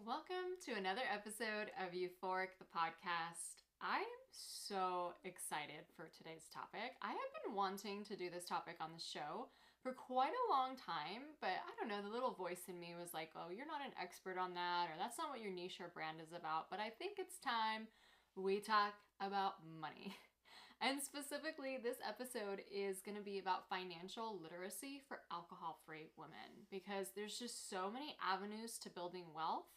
Welcome to another episode of Euphoric the podcast. I'm so excited for today's topic. I have been wanting to do this topic on the show for quite a long time, but I don't know, the little voice in me was like, oh, you're not an expert on that, or that's not what your niche or brand is about. But I think it's time we talk about money. And specifically, this episode is going to be about financial literacy for alcohol free women because there's just so many avenues to building wealth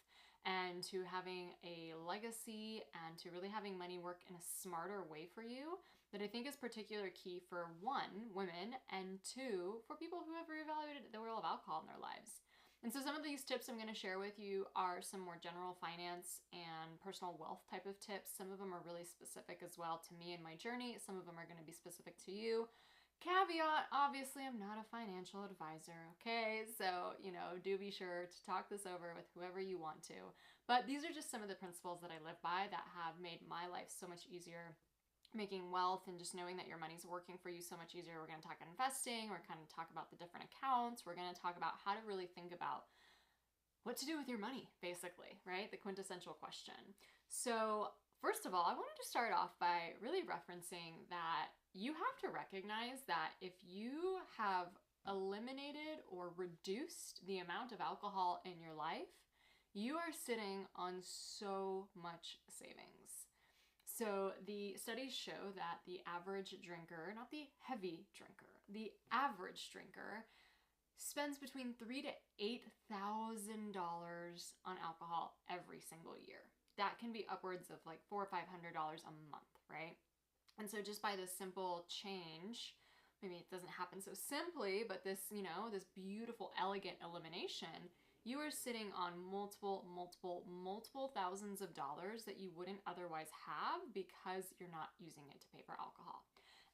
and to having a legacy and to really having money work in a smarter way for you that I think is particularly key for one, women, and two, for people who have reevaluated the role of alcohol in their lives. And so some of these tips I'm going to share with you are some more general finance and personal wealth type of tips. Some of them are really specific as well to me and my journey. Some of them are going to be specific to you. Caveat, obviously, I'm not a financial advisor, okay? So, do be sure to talk this over with whoever you want to. But these are just some of the principles that I live by that have made my life so much easier, making wealth and just knowing that your money's working for you so much easier. We're going to talk investing, we're going to talk about the different accounts, we're going to talk about how to really think about what to do with your money, basically, right? The quintessential question. So, first of all, I wanted to start off by really referencing that you have to recognize that if you have eliminated or reduced the amount of alcohol in your life, you are sitting on so much savings. So the studies show that the average drinker, not the heavy drinker, the average drinker spends between $3,000 to $8,000 on alcohol every single year. That can be upwards of like $400 or $500 a month, right? And so just by this simple change, maybe it doesn't happen so simply, but this, this beautiful, elegant elimination, you are sitting on multiple thousands of dollars that you wouldn't otherwise have because you're not using it to pay for alcohol.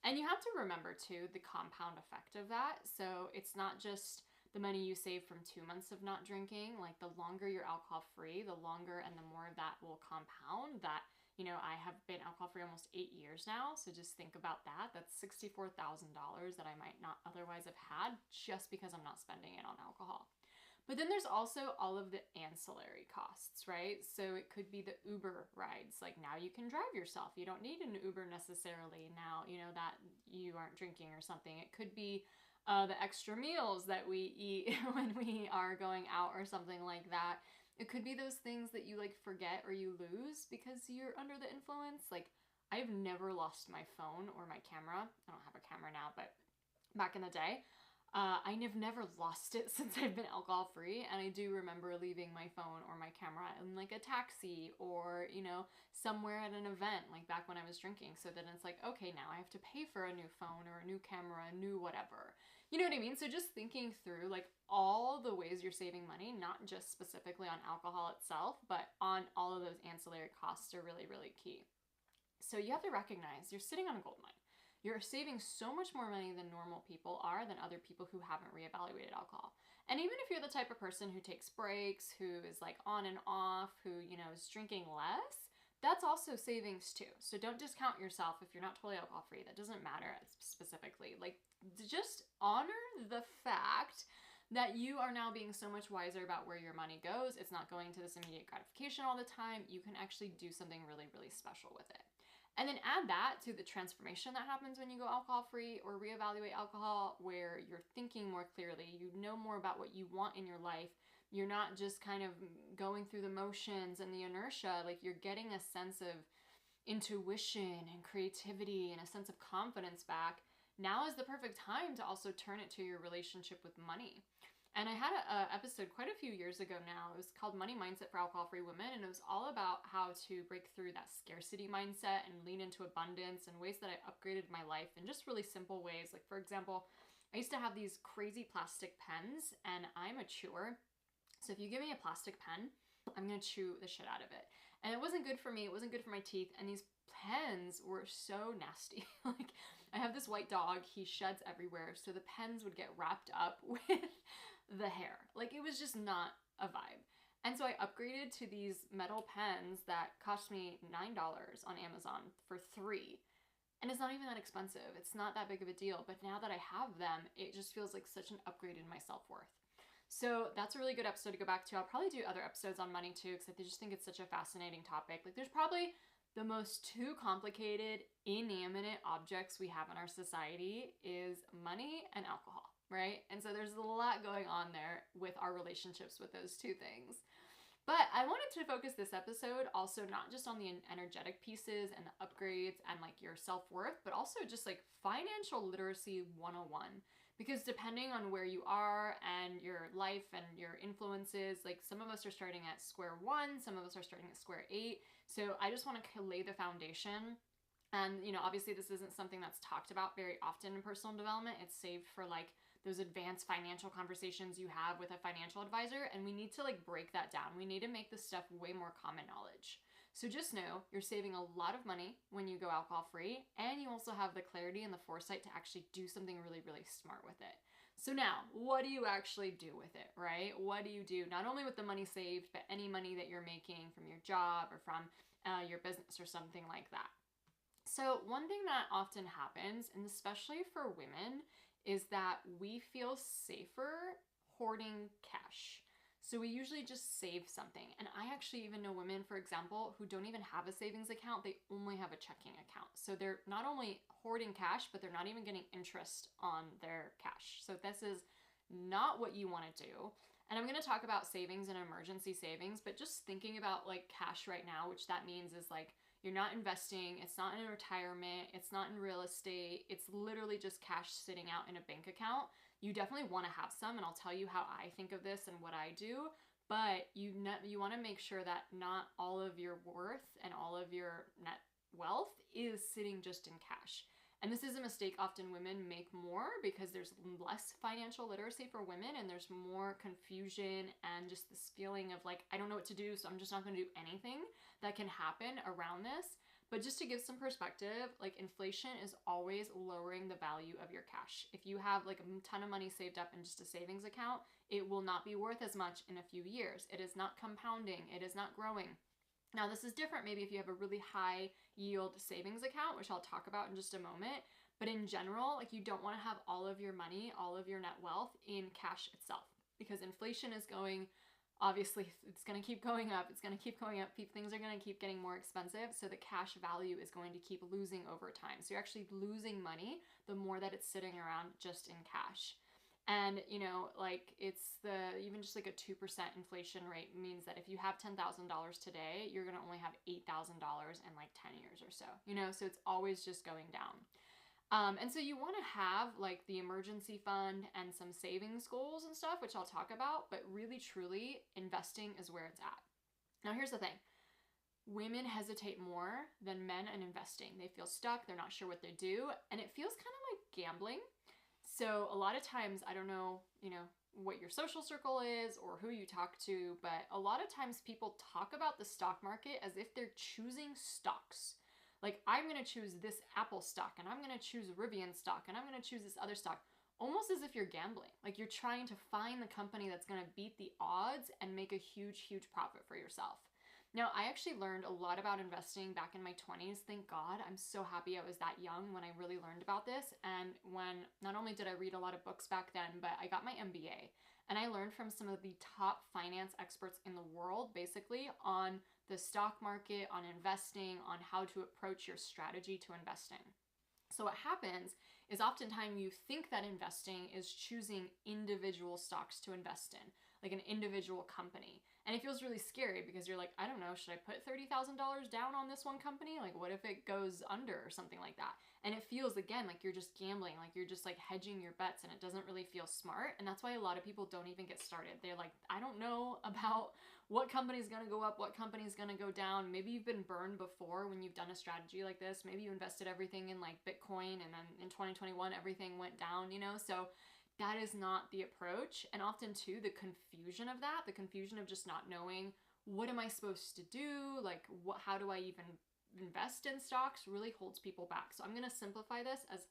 And you have to remember too the compound effect of that. So it's not just the money you save from 2 months of not drinking. Like the longer you're alcohol free, the longer and the more of that will compound. That, I have been alcohol free almost 8 years now. So just think about that. That's $64,000 that I might not otherwise have had just because I'm not spending it on alcohol. But then there's also all of the ancillary costs, right? So it could be the Uber rides. Like now you can drive yourself. You don't need an Uber necessarily now, that you aren't drinking or something. It could be the extra meals that we eat when we are going out or something like that. It could be those things that you like forget or you lose because you're under the influence. Like I've never lost my phone or my camera. I don't have a camera now, but back in the day, I've never lost it since I've been alcohol free, and I do remember leaving my phone or my camera in like a taxi or, somewhere at an event, like back when I was drinking. So then it's like, okay, now I have to pay for a new phone or a new camera, a new whatever. You know what I mean? So just thinking through like all the ways you're saving money, not just specifically on alcohol itself, but on all of those ancillary costs are really, really key. So you have to recognize you're sitting on a gold mine. You're saving so much more money than normal people are, than other people who haven't reevaluated alcohol. And even if you're the type of person who takes breaks, who is like on and off, who, is drinking less, that's also savings too. So don't discount yourself if you're not totally alcohol free. That doesn't matter specifically. Like just honor the fact that you are now being so much wiser about where your money goes. It's not going to this immediate gratification all the time. You can actually do something really, really special with it. And then add that to the transformation that happens when you go alcohol free or reevaluate alcohol, where you're thinking more clearly, you know more about what you want in your life. You're not just kind of going through the motions and the inertia, like you're getting a sense of intuition and creativity and a sense of confidence back. Now is the perfect time to also turn it to your relationship with money. And I had an episode quite a few years ago now. It was called Money Mindset for Alcohol-Free Women, and it was all about how to break through that scarcity mindset and lean into abundance and ways that I upgraded my life in just really simple ways. Like, for example, I used to have these crazy plastic pens, and I'm a chewer. So if you give me a plastic pen, I'm going to chew the shit out of it. And it wasn't good for me. It wasn't good for my teeth. And these pens were so nasty. Like I have this white dog, he sheds everywhere. So the pens would get wrapped up with the hair. Like it was just not a vibe. And so I upgraded to these metal pens that cost me $9 on Amazon for 3. And it's not even that expensive. It's not that big of a deal. But now that I have them, it just feels like such an upgrade in my self-worth. So that's a really good episode to go back to. I'll probably do other episodes on money too, because I just think it's such a fascinating topic. Like, there's probably the most two complicated, inanimate objects we have in our society is money and alcohol, right? And so there's a lot going on there with our relationships with those two things. But I wanted to focus this episode also not just on the energetic pieces and the upgrades and like your self-worth, but also just like financial literacy 101. Because depending on where you are and your life and your influences, like some of us are starting at square one, some of us are starting at square eight. So I just want to lay the foundation. And, obviously this isn't something that's talked about very often in personal development. It's saved for like those advanced financial conversations you have with a financial advisor, and we need to like break that down. We need to make this stuff way more common knowledge. So just know you're saving a lot of money when you go alcohol free, and you also have the clarity and the foresight to actually do something really, really smart with it. So now, what do you actually do with it, right? What do you do not only with the money saved, but any money that you're making from your job or from your business or something like that? So one thing that often happens, and especially for women, is that we feel safer hoarding cash. So we usually just save something. And I actually even know women, for example, who don't even have a savings account. They only have a checking account. So they're not only hoarding cash, but they're not even getting interest on their cash. So this is not what you want to do. And I'm going to talk about savings and emergency savings, but just thinking about like cash right now, which that means is like you're not investing, it's not in retirement, it's not in real estate, it's literally just cash sitting out in a bank account. You definitely want to have some, and I'll tell you how I think of this and what I do, but you want to make sure that not all of your worth and all of your net wealth is sitting just in cash. And this is a mistake often women make more because there's less financial literacy for women, and there's more confusion and just this feeling of like, I don't know what to do, so I'm just not going to do anything that can happen around this. But just to give some perspective, like inflation is always lowering the value of your cash. If you have like a ton of money saved up in just a savings account, it will not be worth as much in a few years. It is not compounding, it is not growing. Now, this is different maybe if you have a really high yield savings account, which I'll talk about in just a moment. But in general, like you don't want to have all of your money, all of your net wealth in cash itself, because inflation is going, obviously it's going to keep going up. It's going to keep going up. Things are going to keep getting more expensive. So the cash value is going to keep losing over time. So you're actually losing money the more that it's sitting around just in cash. And, like it's even just like a 2% inflation rate means that if you have $10,000 today, you're going to only have $8,000 in like 10 years or so, so it's always just going down. And so you want to have like the emergency fund and some savings goals and stuff, which I'll talk about, but really truly investing is where it's at. Now, here's the thing. Women hesitate more than men in investing. They feel stuck. They're not sure what they do. And it feels kind of like gambling. So a lot of times, I don't know, what your social circle is or who you talk to, but a lot of times people talk about the stock market as if they're choosing stocks. Like, I'm going to choose this Apple stock, and I'm going to choose Rivian stock, and I'm going to choose this other stock, almost as if you're gambling. Like, you're trying to find the company that's going to beat the odds and make a huge, huge profit for yourself. Now, I actually learned a lot about investing back in my 20s. Thank God. I'm so happy I was that young when I really learned about this. And when not only did I read a lot of books back then, but I got my MBA. And I learned from some of the top finance experts in the world, basically, on the stock market, on investing, on how to approach your strategy to investing. So what happens is oftentimes you think that investing is choosing individual stocks to invest in, like an individual company. And it feels really scary because you're like, I don't know, should I put $30,000 down on this one company? Like, what if it goes under or something like that? And it feels, again, like you're just gambling, like you're just like hedging your bets, and it doesn't really feel smart. And that's why a lot of people don't even get started. They're like, I don't know about what company is going to go up, what company is going to go down. Maybe you've been burned before when you've done a strategy like this. Maybe you invested everything in like Bitcoin, and then in 2021, everything went down, So that is not the approach. And often too, the confusion of that, the confusion of just not knowing, what am I supposed to do? Like, how do I even invest in stocks, really holds people back. So I'm going to simplify this as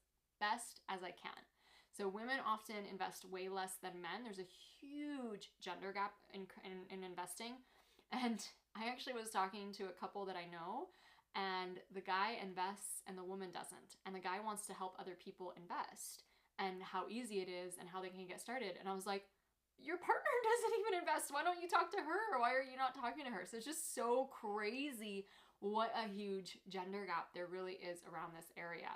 best as I can. So women often invest way less than men. There's a huge gender gap in investing. And I actually was talking to a couple that I know, and the guy invests and the woman doesn't. And the guy wants to help other people invest and how easy it is and how they can get started. And I was like, your partner doesn't even invest. Why don't you talk to her? Why are you not talking to her? So it's just so crazy what a huge gender gap there really is around this area.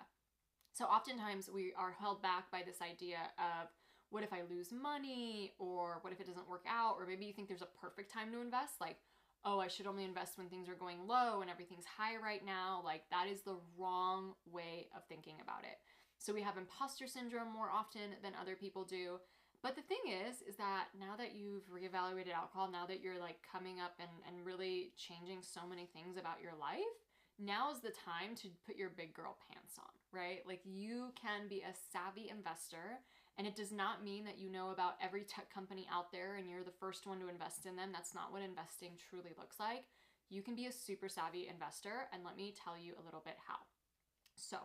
So oftentimes we are held back by this idea of, what if I lose money? Or what if it doesn't work out? Or maybe you think there's a perfect time to invest, like, oh, I should only invest when things are going low and everything's high right now. Like, that is the wrong way of thinking about it. So we have imposter syndrome more often than other people do. But the thing is that now that you've reevaluated alcohol, now that you're like coming up and really changing so many things about your life, now is the time to put your big girl pants on, right? Like, you can be a savvy investor, and it does not mean that you know about every tech company out there and you're the first one to invest in them. That's not what investing truly looks like. You can be a super savvy investor, and let me tell you a little bit how. So,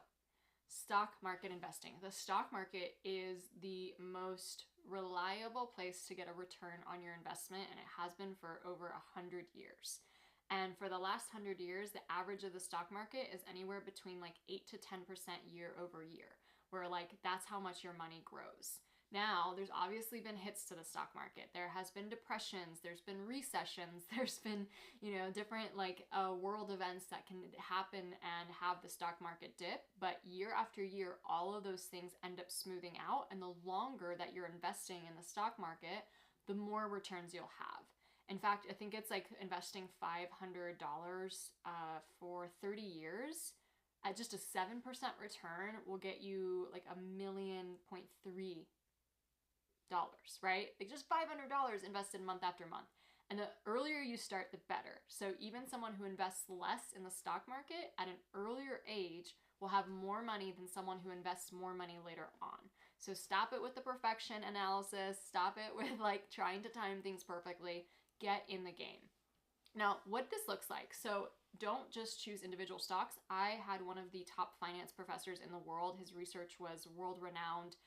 stock market investing. The stock market is the most reliable place to get a return on your investment, and it has been for over 100 years. And for the last 100 years, the average of the stock market is anywhere between like 8 to 10% year over year, where like that's how much your money grows. Now, there's obviously been hits to the stock market. There has been depressions, there's been recessions, there's been, different like world events that can happen and have the stock market dip. But year after year, all of those things end up smoothing out. And the longer that you're investing in the stock market, the more returns you'll have. In fact, I think it's like investing $500 for 30 years at just a 7% return will get you like $1.3 million, right? Like just $500 invested month after month. And the earlier you start, the better. So even someone who invests less in the stock market at an earlier age will have more money than someone who invests more money later on. So stop it with the perfection analysis. Stop it with like trying to time things perfectly. Get in the game. Now, what this looks like. So don't just choose individual stocks. I had one of the top finance professors in the world. His research was world renowned,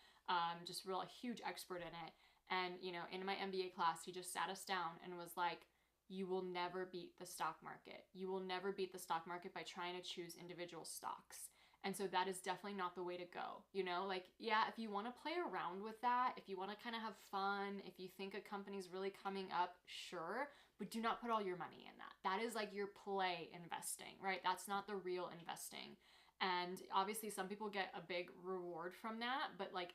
just real a huge expert in it. And, in my MBA class, he just sat us down and was like, you will never beat the stock market. You will never beat the stock market by trying to choose individual stocks. And so that is definitely not the way to go. If you want to play around with that, if you want to kind of have fun, if you think a company's really coming up, sure, but do not put all your money in that. That is like your play investing, right? That's not the real investing. And obviously some people get a big reward from that, but like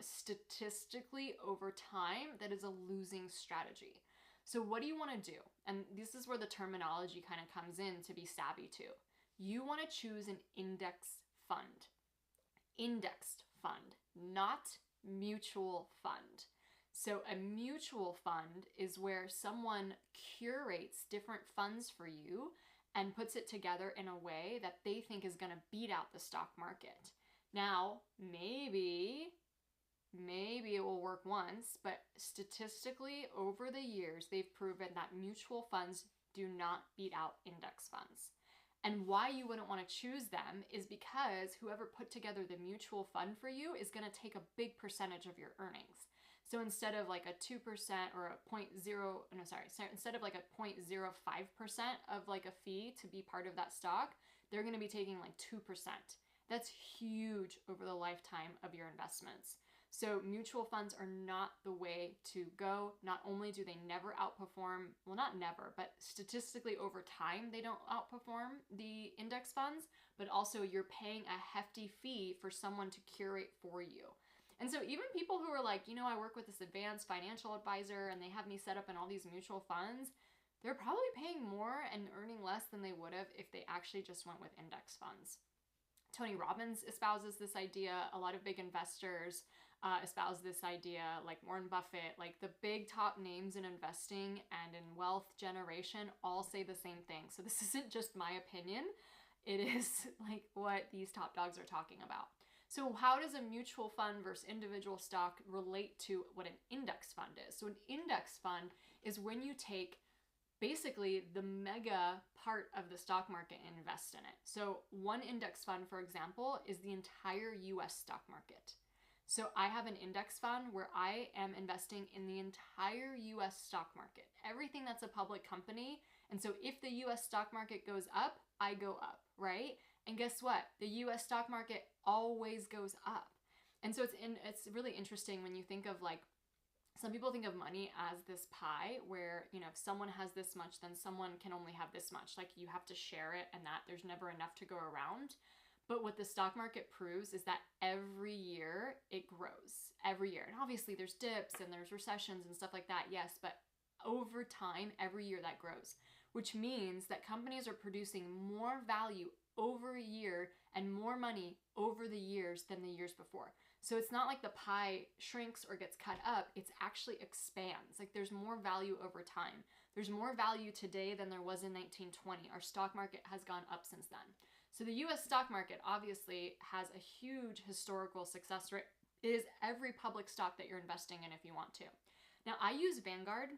statistically over time, that is a losing strategy. So what do you want to do? And this is where the terminology kind of comes in to be savvy too. You want to choose an index fund. Indexed fund, not mutual fund. So a mutual fund is where someone curates different funds for you and puts it together in a way that they think is going to beat out the stock market. Now, maybe it will work once, but statistically over the years, they've proven that mutual funds do not beat out index funds. And why you wouldn't want to choose them is because whoever put together the mutual fund for you is going to take a big percentage of your earnings. So instead of like a 2% or instead of like a 0.05% of like a fee to be part of that stock, they're going to be taking like 2%. That's huge over the lifetime of your investments. So mutual funds are not the way to go. Not only do they never outperform, well, not never, but statistically over time, they don't outperform the index funds, but also you're paying a hefty fee for someone to curate for you. And so even people who are like, I work with this advanced financial advisor and they have me set up in all these mutual funds, they're probably paying more and earning less than they would have if they actually just went with index funds. Tony Robbins espouses this idea. A lot of big investors espouse this idea, like Warren Buffett, like the big top names in investing and in wealth generation all say the same thing. So this isn't just my opinion. It is like what these top dogs are talking about. So how does a mutual fund versus individual stock relate to what an index fund is? So an index fund is when you take basically the mega part of the stock market and invest in it. So one index fund, for example, is the entire US stock market. So I have an index fund where I am investing in the entire US stock market, everything that's a public company. And so if the US stock market goes up, I go up, right? And guess what? The US stock market always goes up. And so it's really interesting when you think of like some people think of money as this pie where, you know, if someone has this much, then someone can only have this much. Like you have to share it and that there's never enough to go around. But what the stock market proves is that every year it grows, every year. And obviously there's dips and there's recessions and stuff like that, yes, but over time, every year that grows, which means that companies are producing more value over a year and more money over the years than the years before. So it's not like the pie shrinks or gets cut up, it's actually expands. Like there's more value over time. There's more value today than there was in 1920. Our stock market has gone up since then. So the US stock market obviously has a huge historical success rate. It is every public stock that you're investing in if you want to. Now I use Vanguard.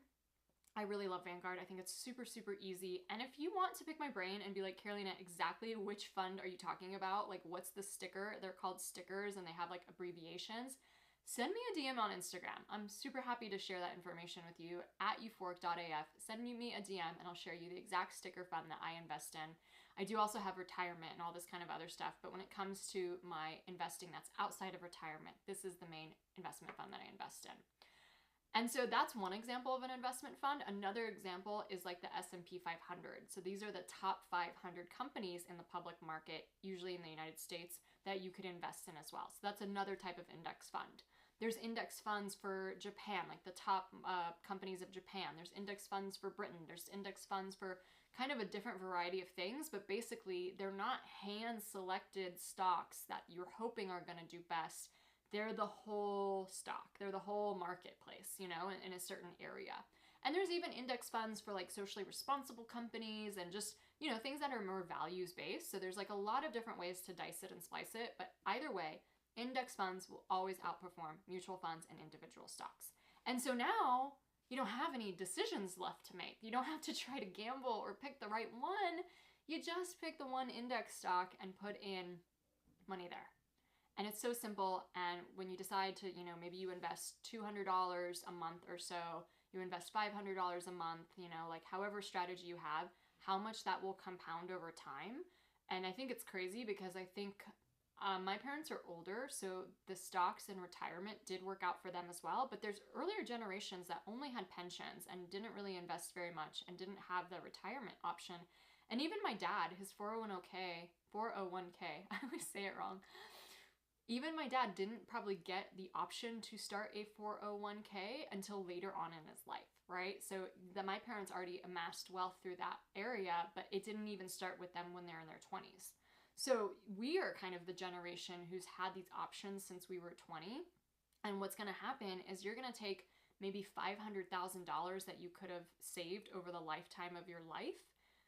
I really love Vanguard. I think it's super, super easy. And if you want to pick my brain and be like, Carolina, exactly which fund are you talking about? Like, what's the sticker? They're called stickers and they have like abbreviations. Send me a DM on Instagram. I'm super happy to share that information with you at euphoric.af. Send me a DM and I'll share you the exact sticker fund that I invest in. I do also have retirement and all this kind of other stuff. But when it comes to my investing that's outside of retirement, this is the main investment fund that I invest in. And so that's one example of an investment fund. Another example is like the S&P 500. So these are the top 500 companies in the public market, usually in the United States, that you could invest in as well. So that's another type of index fund. There's index funds for Japan, like the top companies of Japan. There's index funds for Britain. There's index funds for kind of a different variety of things, but basically they're not hand-selected stocks that you're hoping are going to do best. They're the whole stock. They're the whole marketplace, you know, in a certain area. And there's even index funds for like socially responsible companies and just, you know, things that are more values based. So there's like a lot of different ways to dice it and slice it. But either way, index funds will always outperform mutual funds and individual stocks. And so now you don't have any decisions left to make. You don't have to try to gamble or pick the right one. You just pick the one index stock and put in money there. And it's so simple. And when you decide to, you know, maybe you invest $200 a month or so, you invest $500 a month, you know, like however strategy you have, how much that will compound over time. And I think it's crazy because I think my parents are older, so the stocks in retirement did work out for them as well. But there's earlier generations that only had pensions and didn't really invest very much and didn't have the retirement option. And even my dad, his 401k, I always say it wrong. Even my dad didn't probably get the option to start a 401k until later on in his life, right? So my parents already amassed wealth through that area, but it didn't even start with them when they're in their 20s. So we are kind of the generation who's had these options since we were 20. And what's going to happen is you're going to take maybe $500,000 that you could have saved over the lifetime of your life.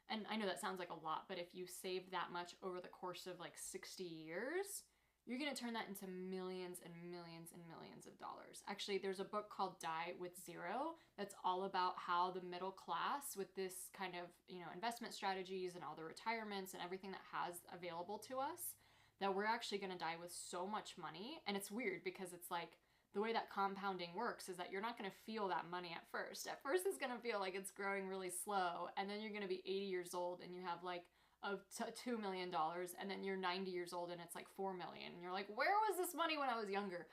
And I know that sounds like a lot, but if you save that much over the course of like 60 years, you're going to turn that into millions and millions and millions of dollars. Actually, there's a book called Die with Zero that's all about how the middle class with this kind of, you know, investment strategies and all the retirements and everything that has available to us, that we're actually going to die with so much money. And it's weird because it's like the way that compounding works is that you're not going to feel that money at first. At first, it's going to feel like it's growing really slow. And then you're going to be 80 years old and you have like of $2 million, and then you're 90 years old and it's like 4 million. And you're like, where was this money when I was younger?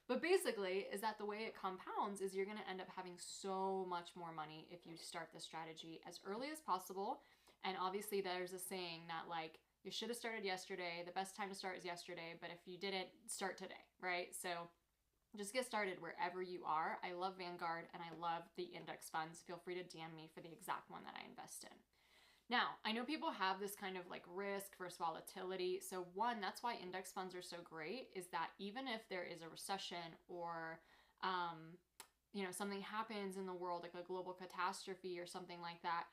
But basically is that the way it compounds is you're going to end up having so much more money if you start the strategy as early as possible. And obviously there's a saying that like, you should have started yesterday. The best time to start is yesterday, but if you didn't, start today, right? So just get started wherever you are. I love Vanguard and I love the index funds. Feel free to DM me for the exact one that I invest in. Now, I know people have this kind of like risk versus volatility. So one, that's why index funds are so great, is that even if there is a recession or, you know, something happens in the world, like a global catastrophe or something like that,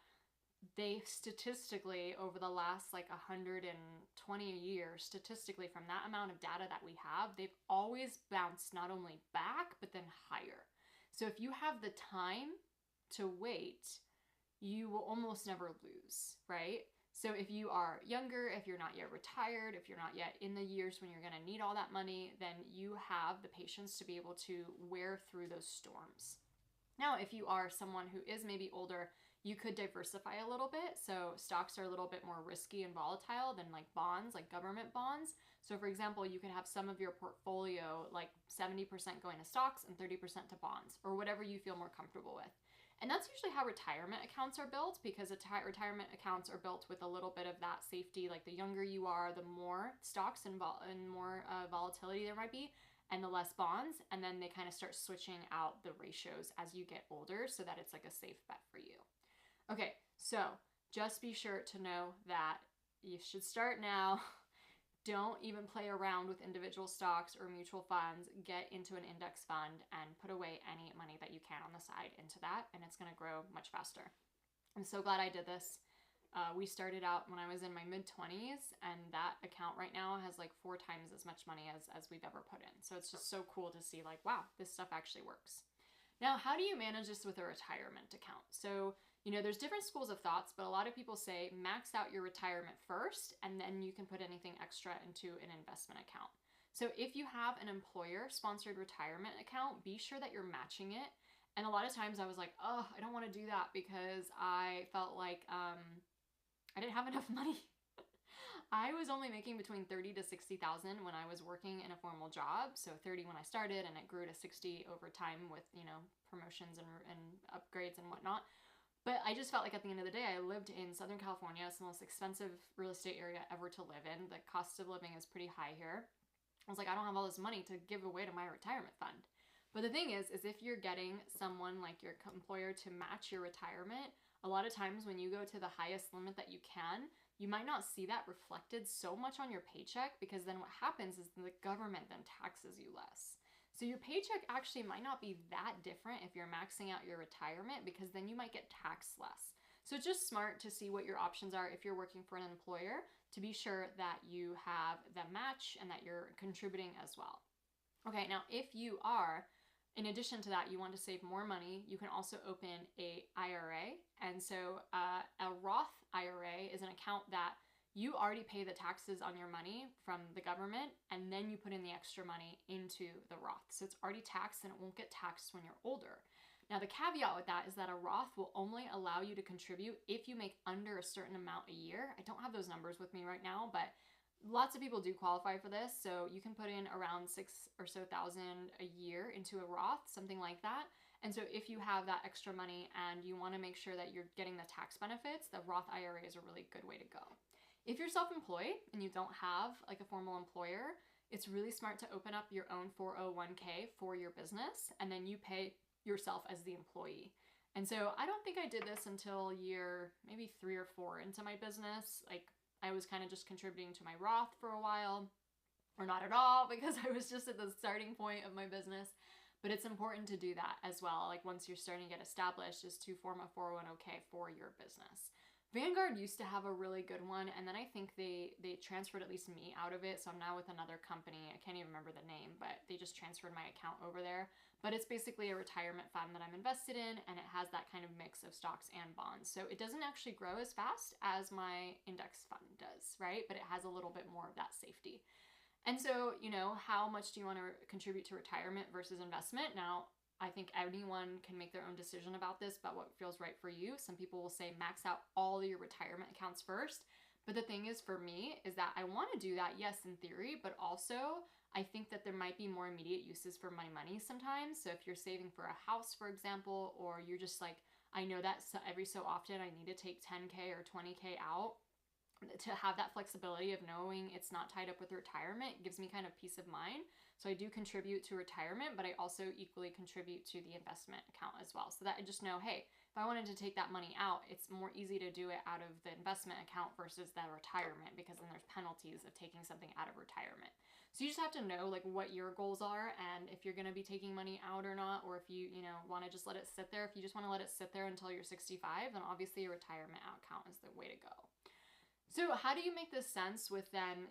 they statistically over the last like 120 years, statistically from that amount of data that we have, they've always bounced not only back, but then higher. So if you have the time to wait, you will almost never lose, right? So if you are younger, if you're not yet retired, if you're not yet in the years when you're going to need all that money, then you have the patience to be able to wear through those storms. Now, if you are someone who is maybe older, you could diversify a little bit. So stocks are a little bit more risky and volatile than like bonds, like government bonds. So for example, you could have some of your portfolio, like 70% going to stocks and 30% to bonds, or whatever you feel more comfortable with. And that's usually how retirement accounts are built, because retirement accounts are built with a little bit of that safety. Like the younger you are, the more stocks and more volatility there might be, and the less bonds. And then they kind of start switching out the ratios as you get older so that it's like a safe bet for you. Okay, so just be sure to know that you should start now. Don't even play around with individual stocks or mutual funds. Get into an index fund and put away any money that you can on the side into that, and it's going to grow much faster. I'm so glad I did this. We started out when I was in my mid-20s, and that account right now has like 4 times as much money as we've ever put in. So it's just so cool to see like, wow, this stuff actually works. Now, how do you manage this with a retirement account? So, there's different schools of thoughts, but a lot of people say max out your retirement first, and then you can put anything extra into an investment account. So if you have an employer-sponsored retirement account, be sure that you're matching it. And a lot of times I was like, oh, I don't want to do that because I felt like I didn't have enough money. I was only making between 30 to 60,000 when I was working in a formal job. So 30 when I started, and it grew to 60 over time with, promotions and upgrades and whatnot. But I just felt like at the end of the day, I lived in Southern California. It's the most expensive real estate area ever to live in. The cost of living is pretty high here. I was like, I don't have all this money to give away to my retirement fund. But the thing is if you're getting someone like your employer to match your retirement, a lot of times when you go to the highest limit that you can, you might not see that reflected so much on your paycheck, because then what happens is the government then taxes you less. So your paycheck actually might not be that different if you're maxing out your retirement, because then you might get taxed less. So it's just smart to see what your options are if you're working for an employer, to be sure that you have the match and that you're contributing as well. Okay, now if you are, in addition to that, you want to save more money, you can also open a IRA. And so a Roth IRA is an account that you already pay the taxes on your money from the government, and then you put in the extra money into the Roth. So it's already taxed and it won't get taxed when you're older. Now the caveat with that is that a Roth will only allow you to contribute if you make under a certain amount a year. I don't have those numbers with me right now, but lots of people do qualify for this. So you can put in around 6,000 or so a year into a Roth, something like that. And so if you have that extra money and you want to make sure that you're getting the tax benefits, the Roth IRA is a really good way to go. If you're self-employed and you don't have like a formal employer, it's really smart to open up your own 401k for your business, and then you pay yourself as the employee. And so I don't think I did this until year maybe 3 or 4 into my business. Like I was kind of just contributing to my Roth for a while, or not at all, because I was just at the starting point of my business. But it's important to do that as well. Like once you're starting to get established, is to form a 401k for your business. Vanguard used to have a really good one, and then I think they transferred at least me out of it, so I'm now with another company. I can't even remember the name, but they just transferred my account over there. But it's basically a retirement fund that I'm invested in, and it has that kind of mix of stocks and bonds. So it doesn't actually grow as fast as my index fund does, right? But it has a little bit more of that safety. And so, how much do you want to contribute to retirement versus investment? Now, I think anyone can make their own decision about this, about what feels right for you. Some people will say max out all your retirement accounts first. But the thing is for me is that I want to do that, yes, in theory, but also I think that there might be more immediate uses for my money sometimes. So if you're saving for a house, for example, or you're just like, I know that every so often I need to take 10K or 20K out, to have that flexibility of knowing it's not tied up with retirement gives me kind of peace of mind. So I do contribute to retirement, but I also equally contribute to the investment account as well. So that I just know, hey, if I wanted to take that money out, it's more easy to do it out of the investment account versus the retirement, because then there's penalties of taking something out of retirement. So you just have to know like what your goals are, and if you're going to be taking money out or not, or if you, want to just let it sit there. If you just want to let it sit there until you're 65, then obviously a retirement account is the way to go. So how do you make this sense with then,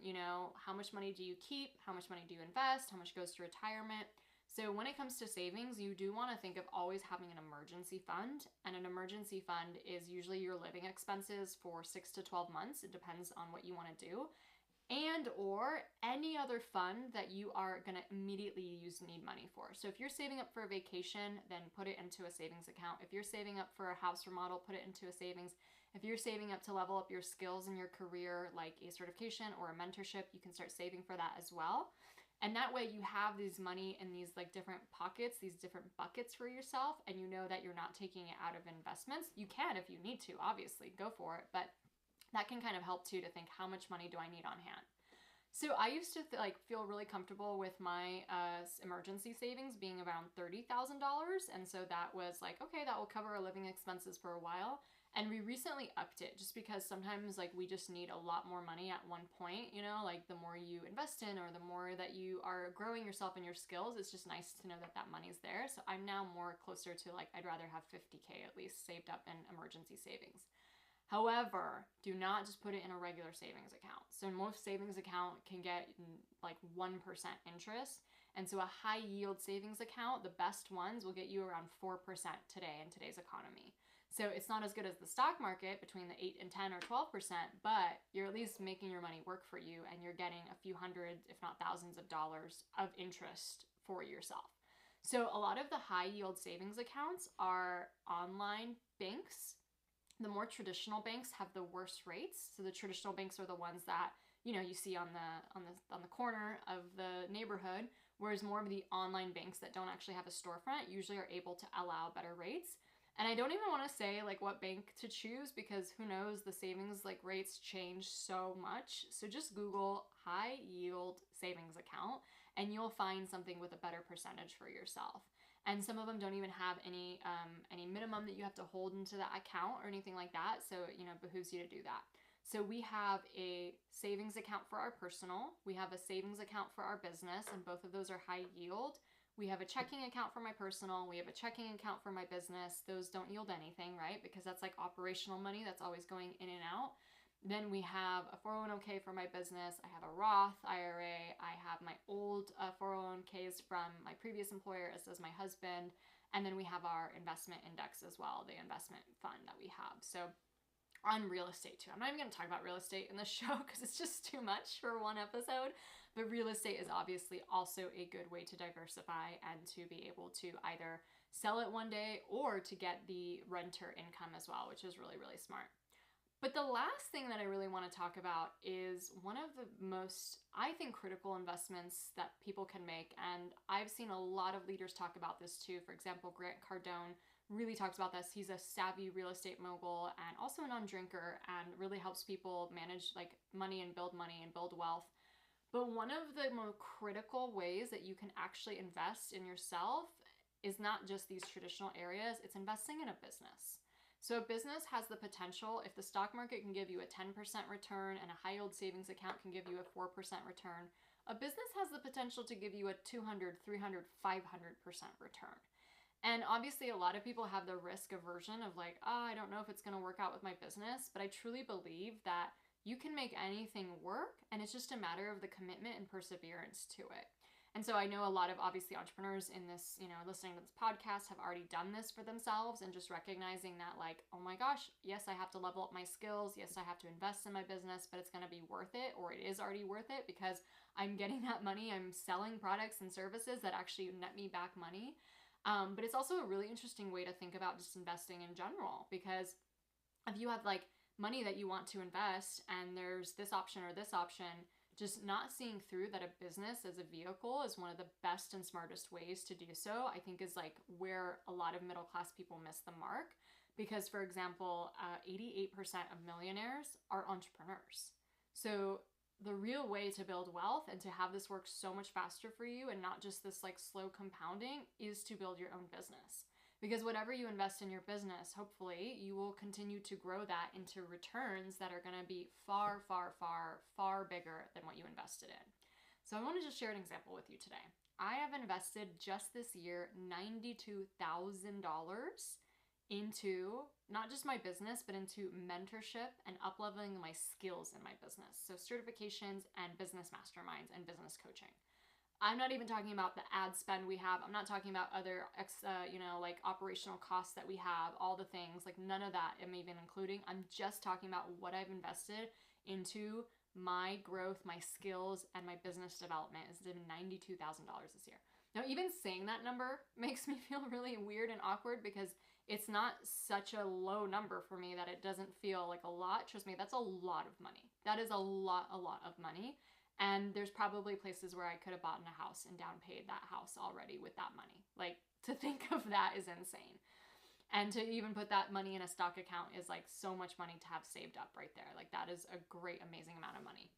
how much money do you keep? How much money do you invest? How much goes to retirement? So when it comes to savings, you do want to think of always having an emergency fund. And an emergency fund is usually your living expenses for 6 to 12 months. It depends on what you want to do. and or any other fund that you are going to immediately need money for. So if you're saving up for a vacation, then put it into a savings account. If you're saving up for a house remodel, put it into a savings. If you're saving up to level up your skills in your career, like a certification or a mentorship, you can start saving for that as well. And that way you have these money in these like different pockets, these different buckets for yourself, and you know that you're not taking it out of investments. You can if you need to, obviously, go for it, but that can kind of help too to think, how much money do I need on hand? So I used to feel really comfortable with my emergency savings being around $30,000, and so that was like, okay, that will cover our living expenses for a while. And we recently upped it just because sometimes like we just need a lot more money at one point, you know, like the more you invest in or the more that you are growing yourself and your skills, it's just nice to know that that money's there. So I'm now more closer to like, I'd rather have 50K at least saved up in emergency savings. However, do not just put it in a regular savings account. So most savings account can get like 1% interest. And so a high yield savings account, the best ones will get you around 4% today in today's economy. So it's not as good as the stock market between the 8 and 10 or 12%, but you're at least making your money work for you and you're getting a few hundred, if not thousands of dollars of interest for yourself. So a lot of the high yield savings accounts are online banks. The more traditional banks have the worst rates. So the traditional banks are the ones that, you know, you see on the corner of the neighborhood, whereas more of the online banks that don't actually have a storefront usually are able to allow better rates. And I don't even want to say like what bank to choose because who knows, the savings like rates change so much. So just Google high yield savings account and you'll find something with a better percentage for yourself. And some of them don't even have any minimum that you have to hold into that account or anything like that. So, you know, it behooves you to do that. So we have a savings account for our personal. We have a savings account for our business, and both of those are high yield. We have a checking account for my personal. We have a checking account for my business. Those don't yield anything, right? Because that's like operational money that's always going in and out. Then we have a 401k for my business. I have a Roth IRA. I have my old 401ks from my previous employer, as does my husband. And then we have our investment index as well, the investment fund that we have. So on real estate too. I'm not even going to talk about real estate in this show because it's just too much for one episode. But real estate is obviously also a good way to diversify and to be able to either sell it one day or to get the renter income as well, which is really, really smart. But the last thing that I really want to talk about is one of the most, I think, critical investments that people can make. And I've seen a lot of leaders talk about this too. For example, Grant Cardone really talks about this. He's a savvy real estate mogul and also a non-drinker and really helps people manage like money and build wealth. But one of the more critical ways that you can actually invest in yourself is not just these traditional areas, it's investing in a business. So a business has the potential, if the stock market can give you a 10% return and a high yield savings account can give you a 4% return, a business has the potential to give you a 200, 300, 500% return. And obviously a lot of people have the risk aversion of like, oh, I don't know if it's going to work out with my business, but I truly believe that you can make anything work and it's just a matter of the commitment and perseverance to it. And so I know a lot of obviously entrepreneurs in this, you know, listening to this podcast have already done this for themselves and just recognizing that like, oh my gosh, yes, I have to level up my skills. Yes, I have to invest in my business, but it's going to be worth it, or it is already worth it because I'm getting that money. I'm selling products and services that actually net me back money. But it's also a really interesting way to think about just investing in general, because if you have like money that you want to invest and there's this option or this option, just not seeing through that a business as a vehicle is one of the best and smartest ways to do so, I think is like where a lot of middle class people miss the mark. Because for example, 88% of millionaires are entrepreneurs. So the real way to build wealth and to have this work so much faster for you and not just this like slow compounding is to build your own business. Because whatever you invest in your business, hopefully you will continue to grow that into returns that are going to be far, far, far, far bigger than what you invested in. So I want to just share an example with you today. I have invested just this year $92,000 into not just my business, but into mentorship and up-leveling my skills in my business. So certifications and business masterminds and business coaching. I'm not even talking about the ad spend we have. I'm not talking about other, like operational costs that we have, all the things, like none of that I'm even including. I'm just talking about what I've invested into my growth, my skills, and my business development has been $92,000 this year. Now, even saying that number makes me feel really weird and awkward because it's not such a low number for me that it doesn't feel like a lot. Trust me, that's a lot of money. That is a lot of money. And there's probably places where I could have bought a house and down paid that house already with that money. Like, to think of that is insane. And to even put that money in a stock account is like so much money to have saved up right there. Like, that is a great, amazing amount of money.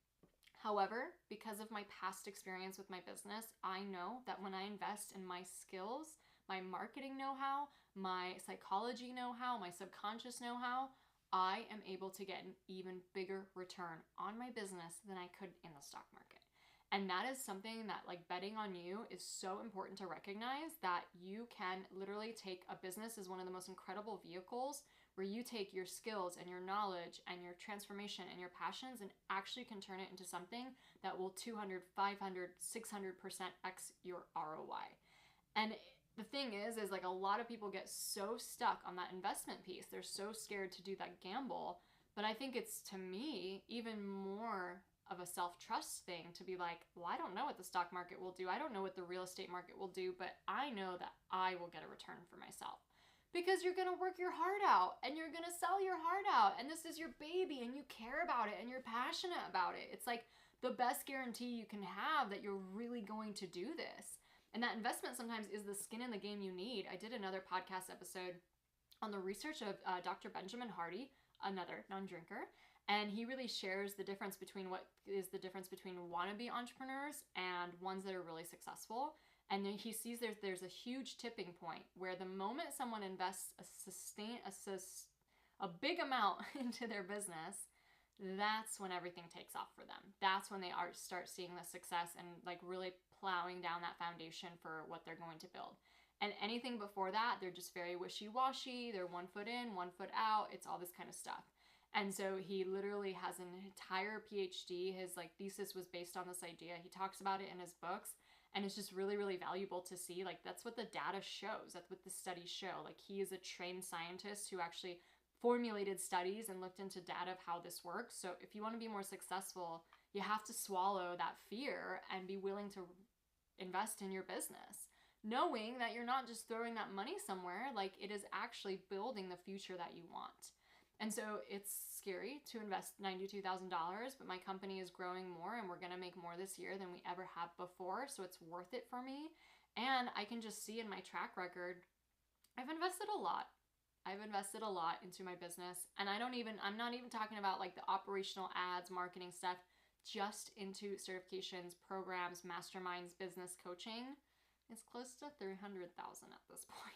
However, because of my past experience with my business, I know that when I invest in my skills, my marketing know-how, my psychology know-how, my subconscious know-how, I am able to get an even bigger return on my business than I could in the stock market. And that is something that, like, betting on you is so important to recognize, that you can literally take a business as one of the most incredible vehicles where you take your skills and your knowledge and your transformation and your passions and actually can turn it into something that will 200, 500, 600% X your ROI. And the thing is like a lot of people get so stuck on that investment piece. They're so scared to do that gamble. But I think it's, to me, even more of a self-trust thing to be like, well, I don't know what the stock market will do. I don't know what the real estate market will do, but I know that I will get a return for myself. Because you're going to work your heart out and you're going to sell your heart out. And this is your baby and you care about it and you're passionate about it. It's like the best guarantee you can have that you're really going to do this. And that investment sometimes is the skin in the game you need. I did another podcast episode on the research of Dr. Benjamin Hardy, another non-drinker. And he really shares the difference between wannabe entrepreneurs and ones that are really successful. And then he sees there's a huge tipping point where the moment someone invests a big amount into their business, that's when everything takes off for them. That's when they start seeing the success and like really plowing down that foundation for what they're going to build. And anything before that, they're just very wishy-washy. They're 1 foot in, 1 foot out. It's all this kind of stuff. And so he literally has an entire PhD. His like thesis was based on this idea. He talks about it in his books. And it's just really, really valuable to see. Like, that's what the data shows. That's what the studies show. Like, he is a trained scientist who actually formulated studies and looked into data of how this works. So if you want to be more successful, you have to swallow that fear and be willing to invest in your business, knowing that you're not just throwing that money somewhere. Like, it is actually building the future that you want. And so it's scary to invest $92,000, but my company is growing more and we're going to make more this year than we ever have before. So it's worth it for me. And I can just see in my track record, I've invested a lot. I've invested a lot into my business. And I'm not even talking about like the operational ads, marketing stuff, just into certifications, programs, masterminds, business coaching. It's close to $300,000 at this point.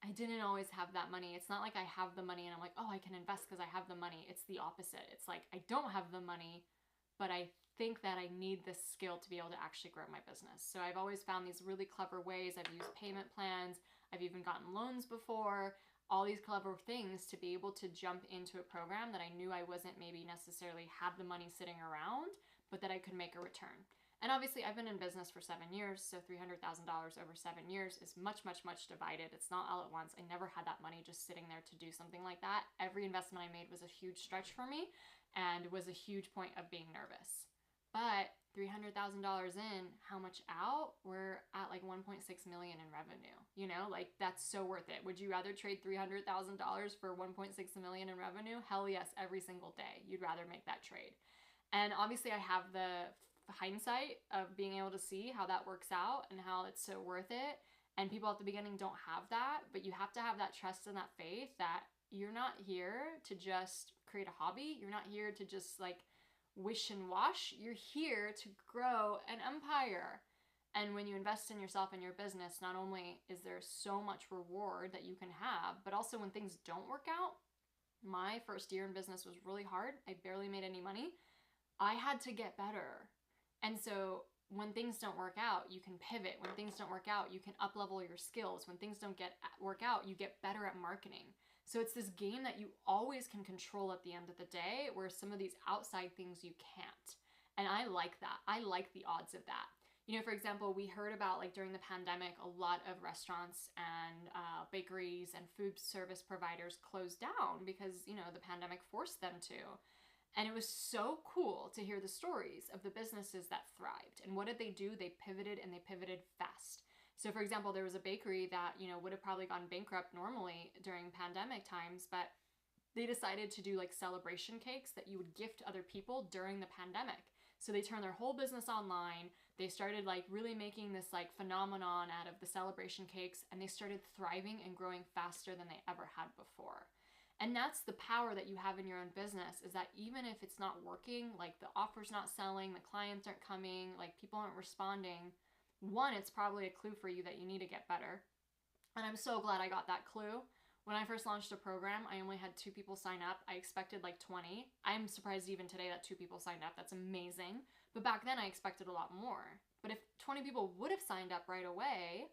I didn't always have that money. It's not like I have the money and I'm like, oh, I can invest because I have the money. It's the opposite. It's like, I don't have the money, but I think that I need this skill to be able to actually grow my business. So I've always found these really clever ways. I've used payment plans. I've even gotten loans before, all these clever things to be able to jump into a program that I knew I wasn't maybe necessarily have the money sitting around, but that I could make a return. And obviously I've been in business for 7 years, so $300,000 over 7 years is much divided. It's not all at once. I never had that money just sitting there to do something like that. Every investment I made was a huge stretch for me and was a huge point of being nervous. But $300,000 in, how much out? We're at like 1.6 million in revenue. You know, like that's so worth it. Would you rather trade $300,000 for 1.6 million in revenue? Hell yes, every single day. You'd rather make that trade. And obviously I have the hindsight of being able to see how that works out and how it's so worth it. And people at the beginning don't have that, but you have to have that trust and that faith that you're not here to just create a hobby. You're not here to just like wish and wash. You're here to grow an empire. And when you invest in yourself and your business, not only is there so much reward that you can have, but also when things don't work out. My first year in business was really hard. I barely made any money. I had to get better. And so when things don't work out, you can pivot. When things don't work out, you can up-level your skills. When things don't work out, you get better at marketing. So it's this game that you always can control at the end of the day, where some of these outside things you can't. And I like that. I like the odds of that. You know, for example, we heard about like during the pandemic, a lot of restaurants and bakeries and food service providers closed down because, you know, the pandemic forced them to. And it was so cool to hear the stories of the businesses that thrived. And what did they do? They pivoted, and they pivoted fast. So for example, there was a bakery that, would have probably gone bankrupt normally during pandemic times, but they decided to do like celebration cakes that you would gift other people during the pandemic. So they turned their whole business online. They started like really making this like phenomenon out of the celebration cakes, and they started thriving and growing faster than they ever had before. And that's the power that you have in your own business, is that even if it's not working, like the offer's not selling, the clients aren't coming, like people aren't responding, one, it's probably a clue for you that you need to get better. And I'm so glad I got that clue. When I first launched a program, I only had 2 people sign up. I expected like 20. I'm surprised even today that 2 people signed up. That's amazing. But back then I expected a lot more. But if 20 people would have signed up right away,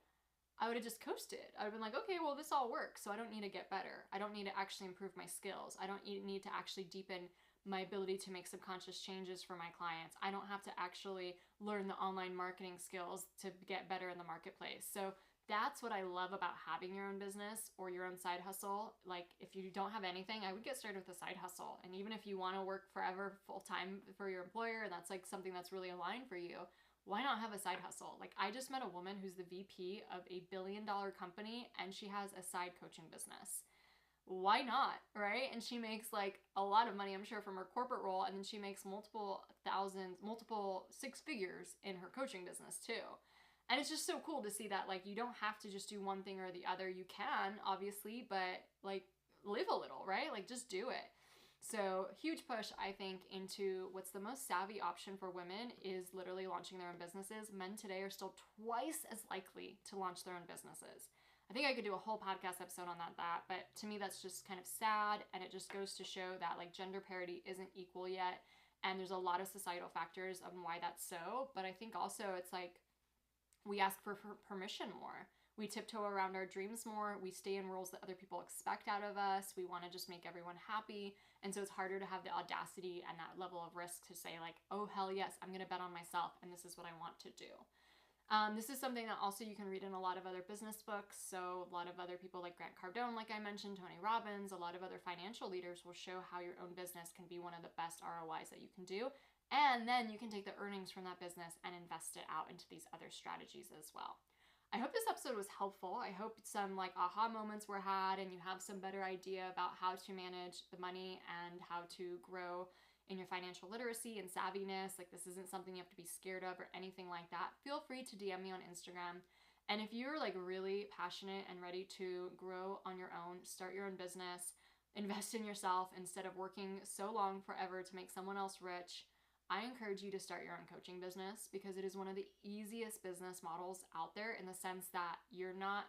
I would have just coasted. I would have been like, okay, well, this all works, so I don't need to get better. I don't need to actually improve my skills. I don't need to actually deepen my ability to make subconscious changes for my clients. I don't have to actually learn the online marketing skills to get better in the marketplace. So that's what I love about having your own business or your own side hustle. Like if you don't have anything, I would get started with a side hustle. And even if you want to work forever full time for your employer, and that's like something that's really aligned for you, why not have a side hustle? Like I just met a woman who's the VP of a $1 billion company, and she has a side coaching business. Why not, right? And she makes like a lot of money, I'm sure, from her corporate role, and then she makes multiple six figures in her coaching business too. And it's just so cool to see that like you don't have to just do one thing or the other. You can, obviously, but like live a little, right? Like just do it. So huge push, I think, into what's the most savvy option for women is literally launching their own businesses. Men today are still twice as likely to launch their own businesses. I think I could do a whole podcast episode on that, but to me that's just kind of sad, and it just goes to show that like gender parity isn't equal yet, and there's a lot of societal factors on why that's so. But I think also it's like we ask for permission more. We tiptoe around our dreams more. We stay in roles that other people expect out of us. We want to just make everyone happy. And so it's harder to have the audacity and that level of risk to say like, oh, hell yes, I'm going to bet on myself, and this is what I want to do. This is something that also you can read in a lot of other business books. So a lot of other people like Grant Cardone, like I mentioned, Tony Robbins, a lot of other financial leaders will show how your own business can be one of the best ROIs that you can do. And then you can take the earnings from that business and invest it out into these other strategies as well. I hope this episode was helpful. I hope some like aha moments were had, and you have some better idea about how to manage the money and how to grow in your financial literacy and savviness. Like this isn't something you have to be scared of or anything like that. Feel free to DM me on Instagram. And if you're like really passionate and ready to grow on your own, start your own business, invest in yourself instead of working so long forever to make someone else rich, I encourage you to start your own coaching business, because it is one of the easiest business models out there, in the sense that you're not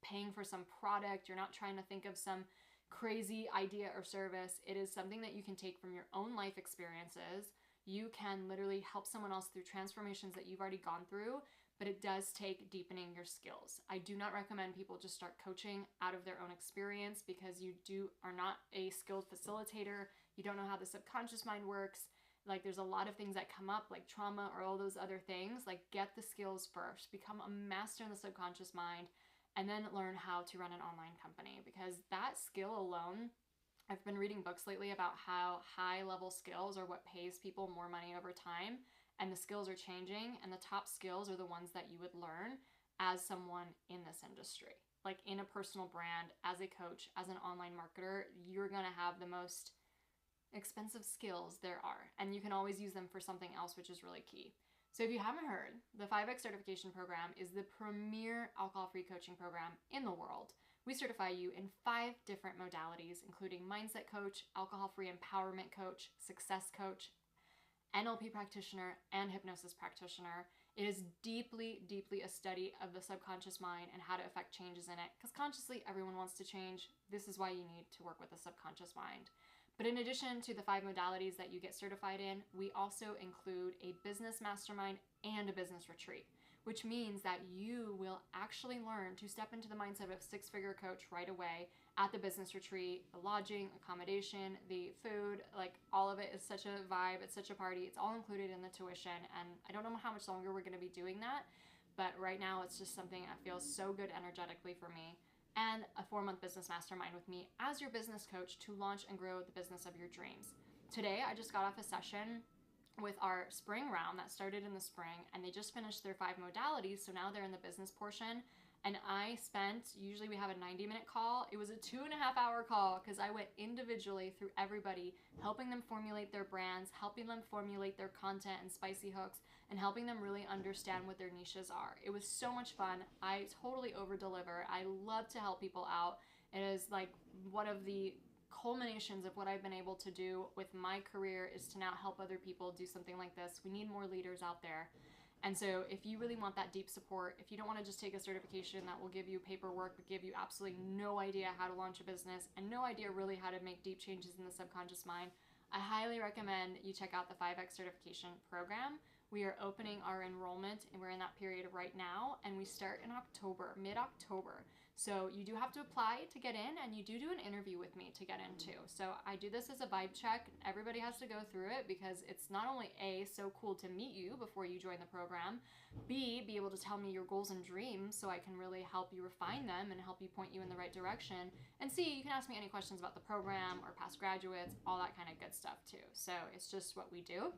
paying for some product. You're not trying to think of some crazy idea or service. It is something that you can take from your own life experiences. You can literally help someone else through transformations that you've already gone through, but it does take deepening your skills. I do not recommend people just start coaching out of their own experience, because you are not a skilled facilitator. You don't know how the subconscious mind works. Like there's a lot of things that come up, like trauma or all those other things. Like get the skills first, become a master in the subconscious mind, and then learn how to run an online company, because that skill alone, I've been reading books lately about how high level skills are what pays people more money over time, and the skills are changing, and the top skills are the ones that you would learn as someone in this industry. Like in a personal brand, as a coach, as an online marketer, you're gonna have the most expensive skills there are, and you can always use them for something else, which is really key. So if you haven't heard, the 5X certification program is the premier alcohol-free coaching program in the world. We certify you in 5 different modalities, including mindset coach, alcohol-free empowerment coach, success coach, NLP practitioner, and hypnosis practitioner. It is deeply, deeply a study of the subconscious mind and how to affect changes in it, because consciously everyone wants to change. This is why you need to work with the subconscious mind. But in addition to the 5 modalities that you get certified in, we also include a business mastermind and a business retreat, which means that you will actually learn to step into the mindset of a 6-figure coach right away at the business retreat. The lodging, accommodation, the food, like all of it is such a vibe. It's such a party. It's all included in the tuition. And I don't know how much longer we're going to be doing that, but right now it's just something that feels so good energetically for me. And a 4-month business mastermind with me as your business coach to launch and grow the business of your dreams. Today, I just got off a session with our spring round that started in the spring, and they just finished their 5 modalities. So now they're in the business portion. And I spent, usually we have a 90-minute call. It was a 2.5-hour call because I went individually through everybody, helping them formulate their brands, helping them formulate their content and spicy hooks, and helping them really understand what their niches are. It was so much fun. I totally over-deliver. I love to help people out. It is like one of the culminations of what I've been able to do with my career is to now help other people do something like this. We need more leaders out there. And so if you really want that deep support, if you don't want to just take a certification that will give you paperwork but give you absolutely no idea how to launch a business and no idea really how to make deep changes in the subconscious mind, I highly recommend you check out the 5X certification program. We are opening our enrollment and we're in that period right now, and we start in October, mid-October. So you do have to apply to get in, and you do an interview with me to get in too. So I do this as a vibe check. Everybody has to go through it because it's not only A, so cool to meet you before you join the program, B, be able to tell me your goals and dreams so I can really help you refine them and help you point you in the right direction, and C, you can ask me any questions about the program or past graduates, all that kind of good stuff too. So it's just what we do.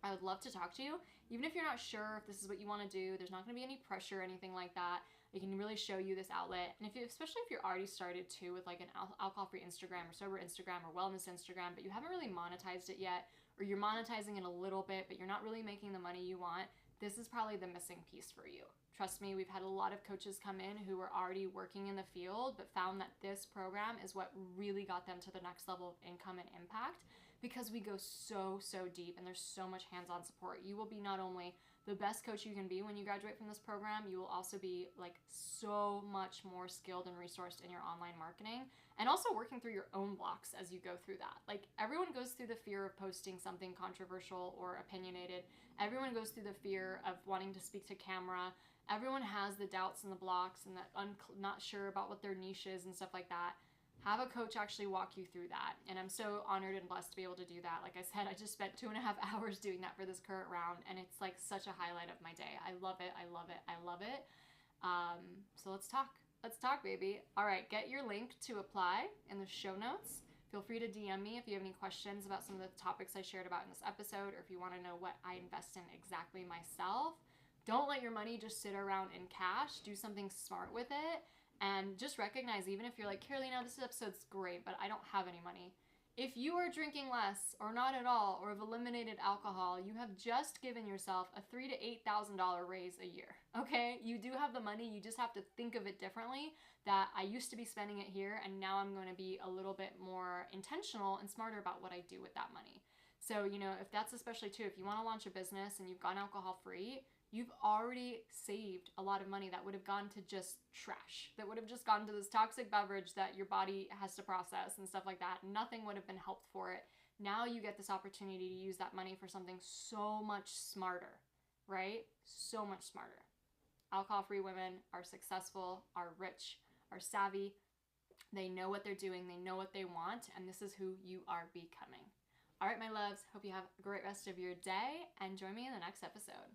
I would love to talk to you. Even if you're not sure if this is what you want to do, there's not going to be any pressure or anything like that. It can really show you this outlet. And especially if you're already started too with like an alcohol-free Instagram or sober Instagram or wellness Instagram, but you haven't really monetized it yet, or you're monetizing it a little bit, but you're not really making the money you want, this is probably the missing piece for you. Trust me, we've had a lot of coaches come in who were already working in the field, but found that this program is what really got them to the next level of income and impact, because we go so deep and there's so much hands-on support. You will be not only the best coach you can be when you graduate from this program, you will also be like so much more skilled and resourced in your online marketing, and also working through your own blocks as you go through that. Like, everyone goes through the fear of posting something controversial or opinionated. Everyone goes through the fear of wanting to speak to camera. Everyone has the doubts and the blocks and the not sure about what their niche is and stuff like that. Have a coach actually walk you through that. And I'm so honored and blessed to be able to do that. Like I said, I just spent 2.5 hours doing that for this current round, and it's like such a highlight of my day. I love it. I love it. I love it. So let's talk. Let's talk, baby. All right, get your link to apply in the show notes. Feel free to DM me if you have any questions about some of the topics I shared about in this episode, or if you want to know what I invest in exactly myself. Don't let your money just sit around in cash. Do something smart with it. And just recognize, even if you're like, Carolina, this episode's great, but I don't have any money. If you are drinking less or not at all, or have eliminated alcohol, you have just given yourself a $3,000 to $8,000 raise a year. Okay? You do have the money. You just have to think of it differently. That I used to be spending it here, and now I'm going to be a little bit more intentional and smarter about what I do with that money. So, if that's especially too, if you want to launch a business and you've gone alcohol free, you've already saved a lot of money that would have gone to just trash, that would have just gone to this toxic beverage that your body has to process and stuff like that. Nothing would have been helped for it. Now you get this opportunity to use that money for something so much smarter, right? So much smarter. Alcohol-free women are successful, are rich, are savvy. They know what they're doing. They know what they want. And this is who you are becoming. All right, my loves. Hope you have a great rest of your day, and join me in the next episode.